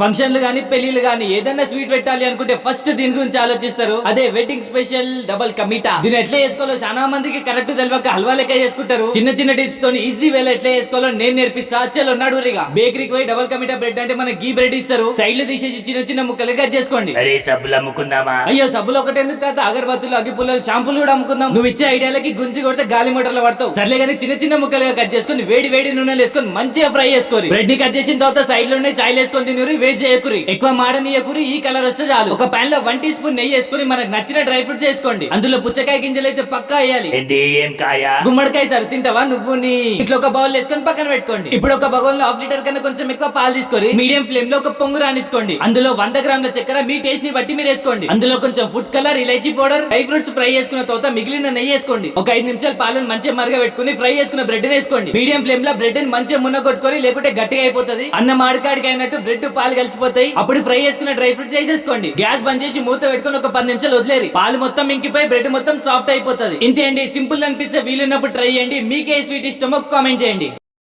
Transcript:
ఫంక్షన్లు గానీ పెళ్లిలు గానీ ఏదైనా స్వీట్ పెట్టాలి అనుకుంటే ఫస్ట్ దీని గురించి ఆలోచిస్తారు. అదే వెడ్డింగ్ స్పెషల్ డబల్ కమీటా. దీని ఎట్లా చేసుకోవాలో చాలా మందికి కరెక్ట్ తెలియక హల్వా లెక్క చేసుకుంటారు. చిన్న చిన్న టిప్స్ తోని ఈజీ వేలో ఎట్లా చేసుకోవాలో నేను నేర్పిస్తా. చలో నడురిగా బేకరీకి పోయి డబల్ కమీటా బ్రెడ్ అంటే మన గీ బ్రెడ్ ఇస్తారు. సైడ్లు తీసేసి చిన్న చిన్న ముక్కలు కట్ చేసుకోండి. అరే సబ్బులు అమ్ముకుందామా? అయ్యో సబ్బులు ఒకటి ఎందుకు తాత, అగరబత్తులు అగ్గిపుల్లలు షాంపులు కూడా అమ్ముకుందాం. నువ్వు ఇచ్చే ఐడియాలకి గుంజి కొడితే గాలి మోటార్లు పడతావు. సర్లే కానీ చిన్న చిన్న ముక్కలుగా కట్ చేసుకుని వేడి వేడి నూనెలు వేసుకొని మంచిగా ఫ్రై చేసుకోరి. బ్రెడ్ ని కట్ చేసిన తర్వాత సైడ్ లోనే చాయ్ వేసుకొని తినూరి. వేస్ట్ చేయకురి, ఎక్కువ మాడనీయకురి. ఈ కలర్ వస్తే చాలు. ఒక పాన్ లో 1 టీ స్పూన్ నెయ్యి వేసుకుని మనకు నచ్చిన డ్రై ఫ్రూట్స్ వేసుకోండి. అందులో పుచ్చకాయ గింజలు అయితే పక్కా వేయాలి. ఏం కాయ? గుమ్మడికాయ. సార్ తింటావా నువ్వు? ఇట్లా ఒక బౌల్ వేసుకొని పక్కన పెట్టుకోండి. ఇప్పుడు ఒక బౌల్ లో 1/2 లీటర్ కన్నా కొంచెం ఎక్కువ పాలు తీసుకొని మీడియం ఫ్లేమ్ లో ఒక పొంగు రానిచ్చుకోండి. అందులో 100 గ్రాముల చక్కెర మీ టేస్ట్ ని బట్టి మీరు వేసుకోండి. అందులో కొంచెం food colour, elaichi powder, dry fruits fry చేసుకున్న తర్వాత మిగిలిన నెయ్యి వేసుకోండి. ఒక 5 నిమిషాలు పాలను మంచిగా మరగ పెట్టుకుని ఫ్రై చేసుకున్న బ్రెడ్ వేసుకోండి. మీడియం ఫ్లేమ్ లో బ్రెడ్ ని మంచిగా మున్న కొట్టుకొని, లేకుంటే గట్టిగా అయిపోతుంది. అన్న మాడికాడికి అయినట్టు బ్రెడ్ పాలు కలిసిపోతాయి. అప్పుడు ఫ్రై చేసుకున్న డ్రై ఫ్రూట్స్ వేసేసుకోండి. గ్యాస్ బంద్ చేసి మూత పెట్టుకుని ఒక 10 నిమిషాలు వదిలేరు. పాలు మొత్తం ఇంకిపోయి బ్రెడ్ మొత్తం సాఫ్ట్ అయిపోతుంది. ఇంతే అండి, సింపుల్ అనిపిస్తే వీలున్నప్పుడు ట్రై చేయండి. మీకే స్వీట్ ఇష్టమో కామెంట్ చేయండి.